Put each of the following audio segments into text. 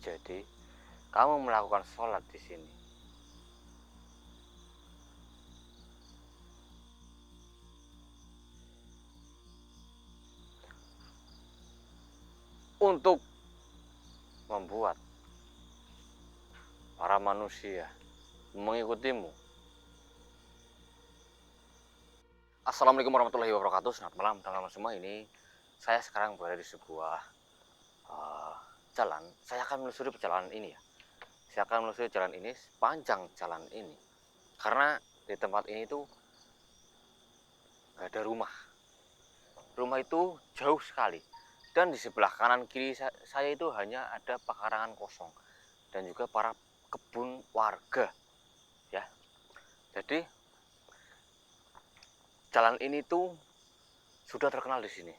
Jadi, kamu melakukan sholat di sini untuk membuat para manusia mengikutimu. Assalamualaikum warahmatullahi wabarakatuh. Selamat malam teman-teman semua. Ini saya sekarang berada di sebuah jalan. Saya akan menelusuri perjalanan ini ya. Saya akan menelusuri jalan ini, sepanjang jalan ini. Karena di tempat ini tuh gak ada rumah. Rumah itu jauh sekali. Dan di sebelah kanan kiri saya itu hanya ada pekarangan kosong. Dan juga para kebun warga. Ya. Jadi jalan ini tuh sudah terkenal di sini.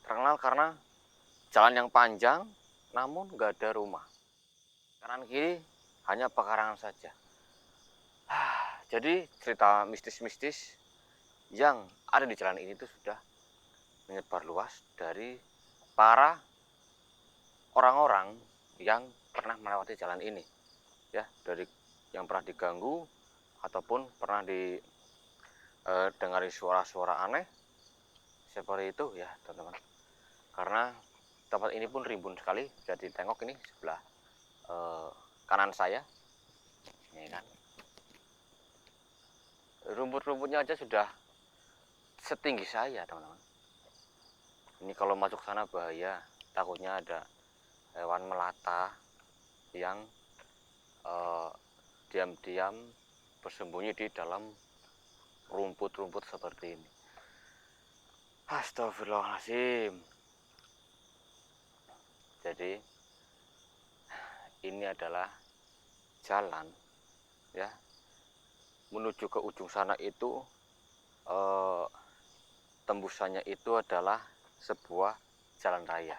Terkenal karena jalan yang panjang, namun nggak ada rumah. Kanan kiri hanya pekarangan saja. Jadi cerita mistis-mistis yang ada di jalan ini tuh sudah menyebar luas dari para orang-orang yang pernah melewati jalan ini. Ya, dari yang pernah diganggu ataupun pernah dengari suara-suara aneh seperti itu ya teman-teman. Karena tempat ini pun rimbun sekali, bisa ditengok ini sebelah kanan saya ini kan, rumput-rumputnya aja sudah setinggi saya teman-teman. Ini kalau masuk sana bahaya, takutnya ada hewan melata yang diam-diam bersembunyi di dalam rumput-rumput seperti ini. Astagfirullahaladzim. Jadi ini adalah jalan ya menuju ke ujung sana itu. Tembusannya itu adalah sebuah jalan raya.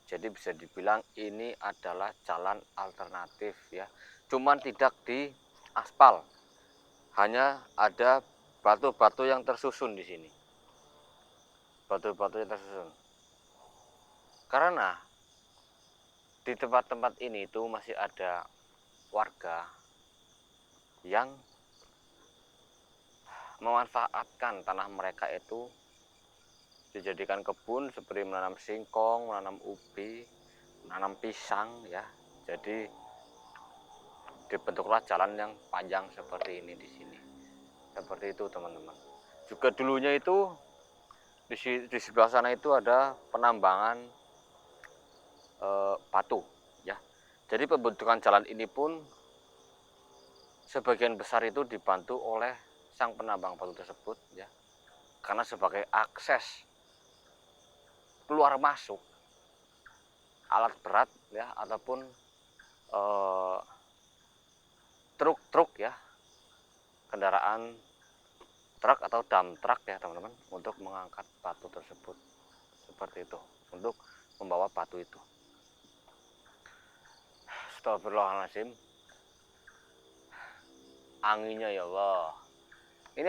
Jadi bisa dibilang ini adalah jalan alternatif ya. Cuman tidak di aspal. Hanya ada batu-batu yang tersusun di sini. Batu-batu yang tersusun. Karena di tempat-tempat ini itu masih ada warga yang memanfaatkan tanah mereka itu dijadikan kebun, seperti menanam singkong, menanam ubi, menanam pisang ya. Jadi dibentuklah jalan yang panjang seperti ini di sini. Seperti itu teman-teman. Juga dulunya itu di sebelah sana itu ada penambangan batu ya. Jadi pembentukan jalan ini pun sebagian besar itu dibantu oleh sang penambang batu tersebut ya. Karena sebagai akses keluar masuk alat berat ya ataupun truk-truk ya, kendaraan truk atau dump truck ya teman-teman, untuk mengangkat batu tersebut seperti itu, untuk membawa batu itu. Astagfirullahaladzim, anginnya ya Allah. Ini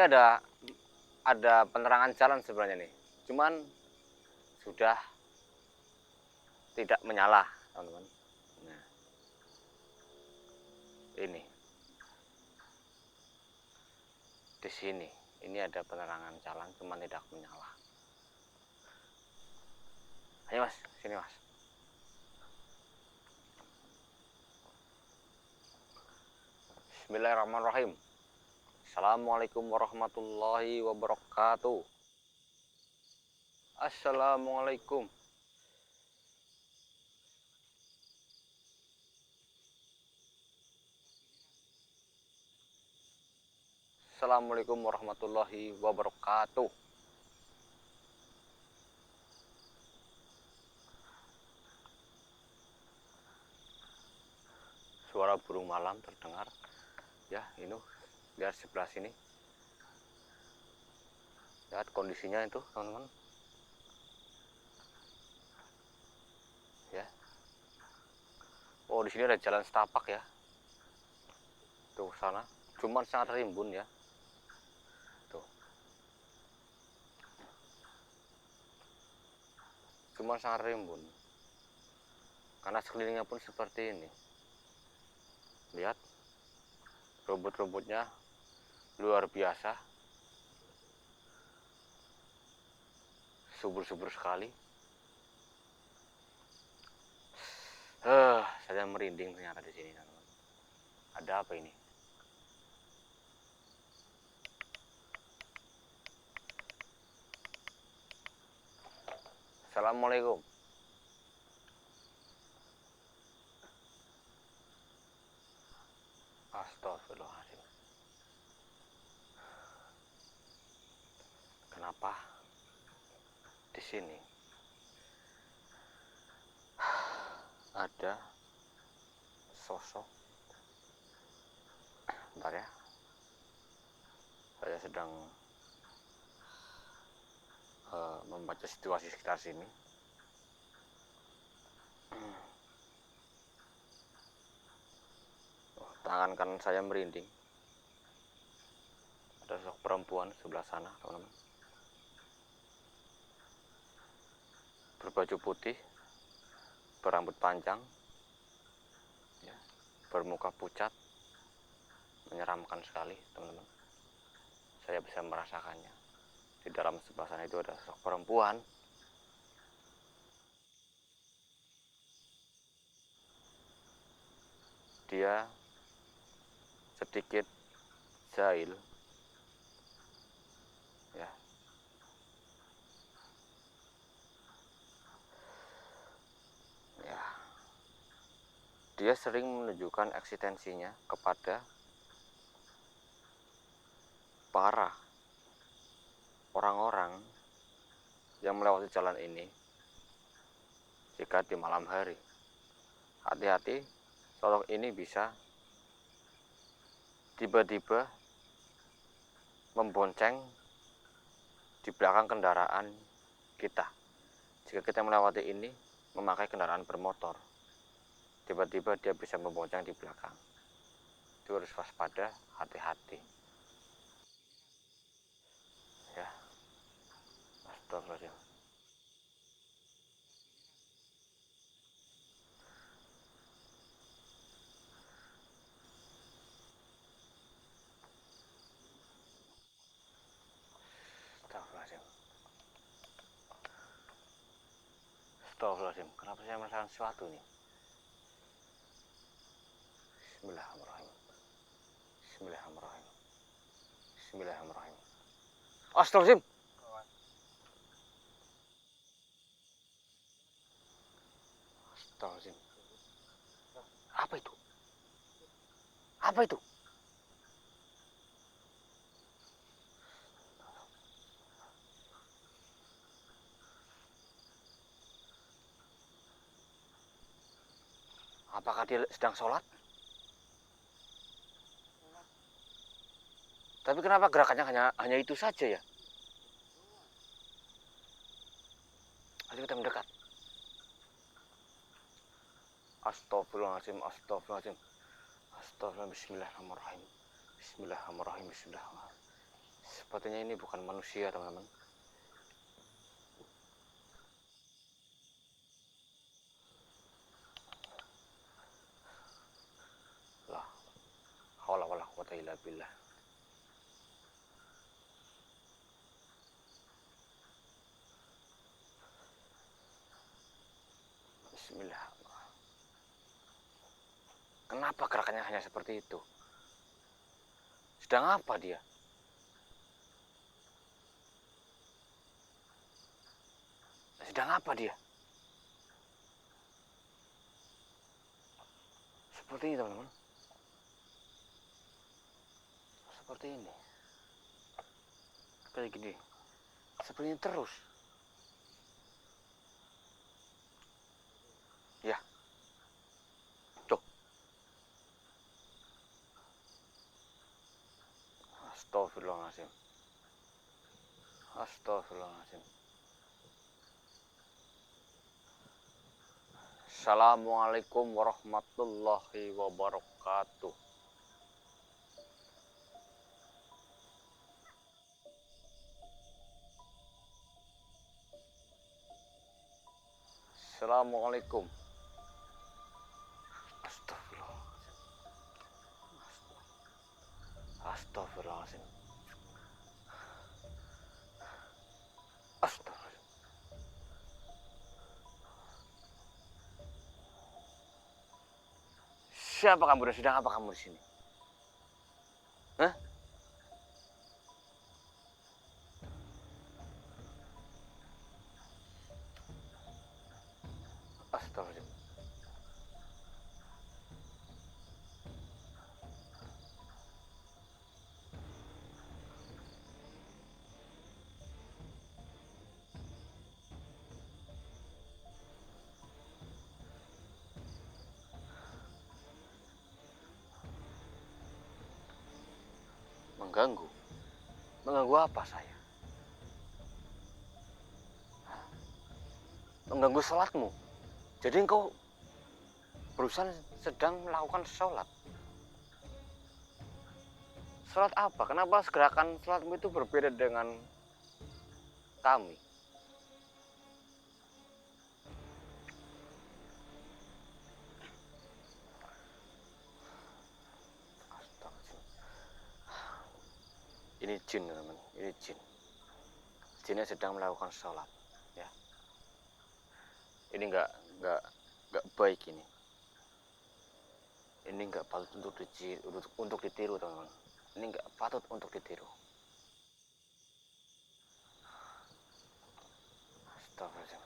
ada penerangan jalan sebenarnya nih, cuman sudah tidak menyala teman-teman. Nah, ini di sini ini ada penerangan jalan cuman tidak menyala. Ayo mas, sini mas. Bismillahirrahmanirrahim. Assalamualaikum warahmatullahi wabarakatuh. Assalamualaikum. Assalamualaikum warahmatullahi wabarakatuh. Suara burung malam terdengar ya. Ini lihat sebelah sini, lihat kondisinya itu teman-teman ya. Oh, di sini ada jalan setapak ya, tuh sana cuman sangat rimbun ya. Tuh cuman sangat rimbun. karena sekelilingnya pun seperti ini. Lihat, rumput-rumputnya luar biasa, subur-subur sekali. Saya merinding ternyata di sini, teman-teman. Ada apa ini? Assalamualaikum. Astagfirullahaladzim. Kenapa di sini ada sosok? Bentar ya, saya sedang membaca situasi sekitar sini. Tangan kanan saya merinding. Ada sosok perempuan sebelah sana, teman-teman. Berbaju putih, berambut panjang, ya, bermuka pucat, menyeramkan sekali, teman-teman. Saya bisa merasakannya. Di dalam sebelah sana itu ada sosok perempuan. Dia sedikit jahil, ya. Ya. Dia sering menunjukkan eksistensinya kepada para orang-orang yang melewati jalan ini jika di malam hari. Hati-hati, sosok ini bisa tiba-tiba membonceng di belakang kendaraan kita. Jika kita melewati ini memakai kendaraan bermotor, tiba-tiba dia bisa membonceng di belakang. Itu harus waspada, hati-hati. Ya, astagfirullahaladzim. Astagfirullahaladzim. Astagfirullahaladzim. Kenapa saya merasakan sesuatu nih? Bismillahirrahmanirrahim. Bismillahirrahmanirrahim. Bismillahirrahmanirrahim. Astagfirullahaladzim. Astagfirullahaladzim. Apa itu? Apa itu? Apakah dia sedang sholat? Tapi kenapa gerakannya hanya itu saja ya? Ayo kita mendekat. Astagfirullahaladzim, astagfirullahaladzim. Astagfirullahaladzim, bismillahirrahmanirrahim. Bismillahirrahmanirrahim, bismillahirrahmanirrahim. Sepertinya ini bukan manusia, teman-teman. La haula wala quwata illa billah. Bismillahirrahmanirrahim. Kenapa gerakannya hanya seperti itu? Sedang apa dia? Sedang apa dia? Seperti ini, teman-teman. Seperti ini. Kayak gini. Seperti ini terus. Ya. Tuh. Astagfirullahaladzim. Astagfirullahaladzim. Assalamualaikum warahmatullahi wabarakatuh. Assalamualaikum. Astagfirullahaladzim. Astagfirullahaladzim. Siapa kamu dan sedang apa kamu di sini? Hah? Astagfirullahaladzim. Mengganggu? Mengganggu apa saya? Mengganggu sholatmu. Jadi engkau berusaha sedang melakukan sholat. Sholat apa? Kenapa gerakan sholatmu itu berbeda dengan kami? Ini jin, teman. Ini jin. Jinnya sedang melakukan sholat. Ya. Ini nggak baik ini. Ini nggak patut untuk ditiru, teman. Ini nggak patut untuk ditiru. Astagfirullahaladzim.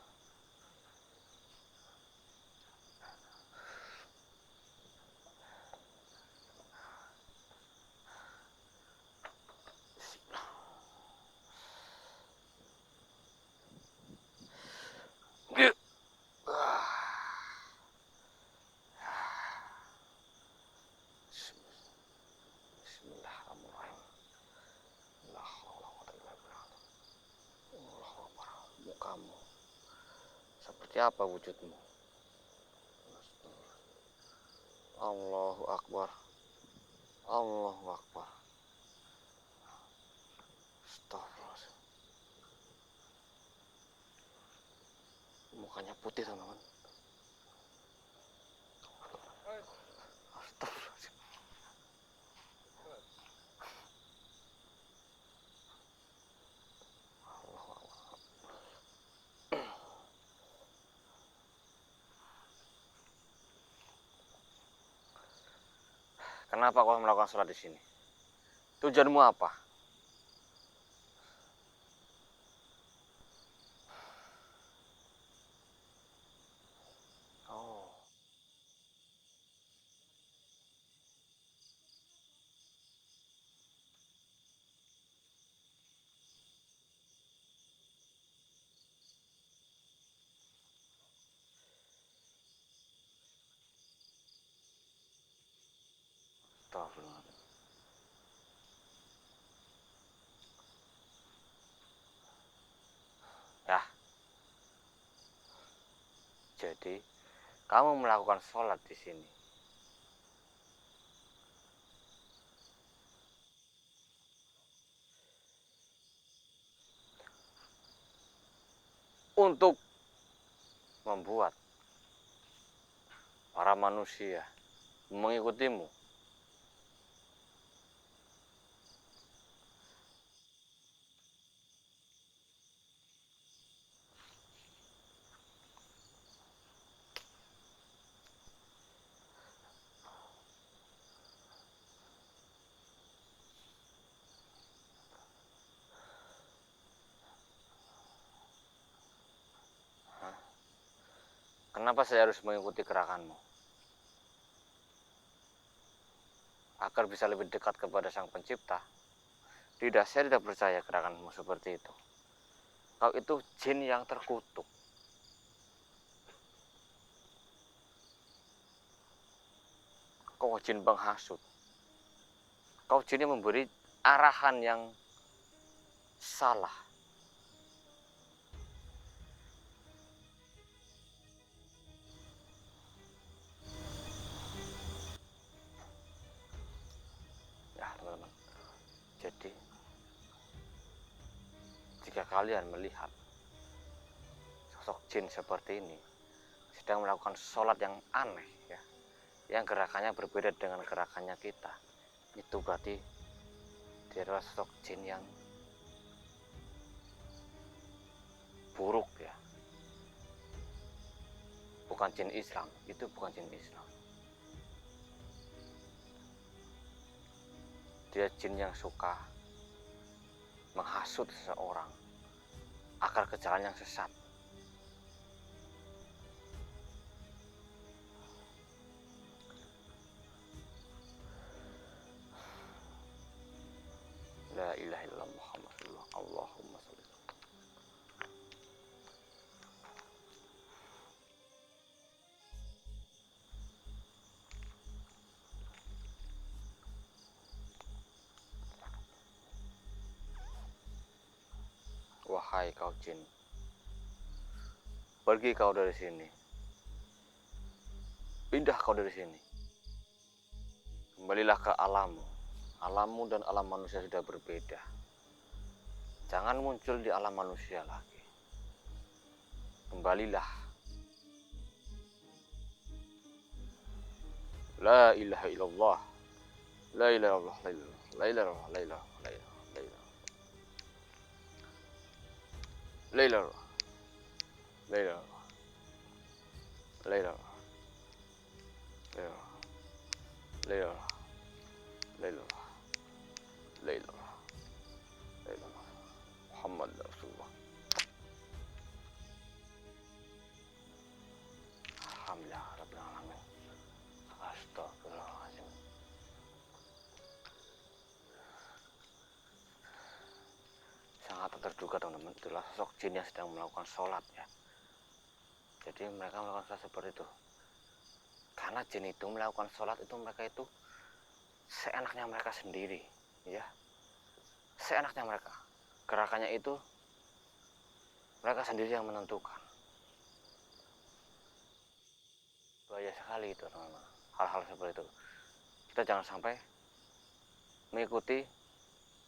Kamu seperti apa wujudmu? Allahu Akbar. Allahu Akbar. Astagfirullahaladzim. Mukanya putih, teman-teman. Astagfirullahaladzim. Kenapa kau melakukan sholat di sini? Tujuanmu apa? Oh, astagfirullah. Ya, jadi kamu melakukan sholat di sini untuk membuat para manusia mengikutimu. Kenapa saya harus mengikuti gerakanmu? Agar bisa lebih dekat kepada Sang Pencipta. Tidak, saya tidak percaya gerakanmu seperti itu. Kau itu jin yang terkutuk. Kau jin penghasut. Kau jin yang memberi arahan yang salah. Ya, teman-teman. Jadi, jika kalian melihat sosok jin seperti ini sedang melakukan sholat yang aneh, ya, yang gerakannya berbeda dengan gerakannya kita, itu berarti Dia adalah sosok jin yang buruk ya. Bukan jin Islam, itu bukan jin Islam. Dia jin yang suka menghasut seseorang agar ke jalan yang sesat. La ilaha illallah Muhammad Rasulullah. Allahumma sholli. Wahai kau jin, pergi kau dari sini. Pindah kau dari sini. Kembalilah ke alammu. Alammu dan alam manusia sudah berbeda. Jangan muncul di alam manusia lagi. Kembalilah. La ilaha illallah. La ilaha illallah. La ilaha illallah. La ilaha illallah. La ilaha illallah. La ilaha illallah. La ilaha illallah. La ilaha illallah. La ilaha illallah. La ilaha La ilaha La ilaha Muhammad Rasulullah. Alhamdulillah Rabbil Alamin. Astagfirullahaladzim. Sangat terduga teman-teman, itulah sosok jin yang sedang melakukan sholat ya. Jadi mereka melakukan sholat seperti itu. Karena jin itu melakukan sholat itu mereka itu seenaknya mereka sendiri ya. Seenaknya mereka. Gerakannya itu mereka sendiri yang menentukan. Bahaya sekali itu teman-teman. Hal-hal seperti itu. Kita jangan sampai mengikuti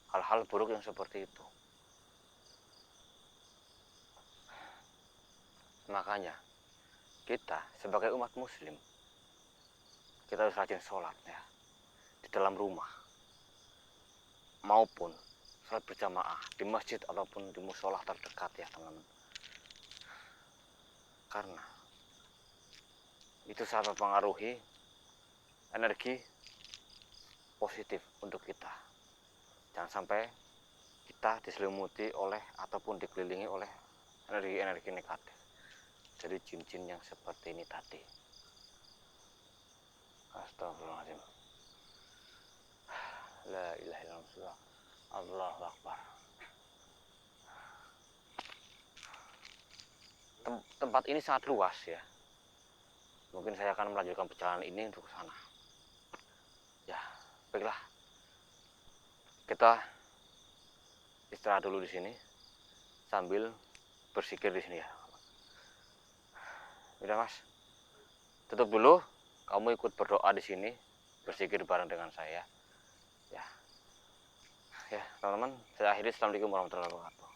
hal-hal buruk yang seperti itu. Makanya kita sebagai umat muslim, kita harus rajin sholat ya. Di dalam rumah. Maupun sholat berjamaah di masjid ataupun di musola terdekat ya teman-teman. Karena itu sangat mempengaruhi energi positif untuk kita. Jangan sampai kita diselimuti oleh ataupun dikelilingi oleh energi-energi negatif dari jin-jin yang seperti ini tadi. Astagfirullahaladzim. La ilaha illallah. Allahu Akbar. Tempat ini sangat luas ya. Mungkin saya akan melanjutkan perjalanan ini untuk ke sana. Ya, baiklah. Kita istirahat dulu di sini sambil bersikir di sini ya. Udah Mas, tutup dulu. Kamu ikut berdoa di sini, bersikir bareng dengan saya. Ya, ya teman-teman. Saya akhiri. Assalamualaikum warahmatullahi wabarakatuh.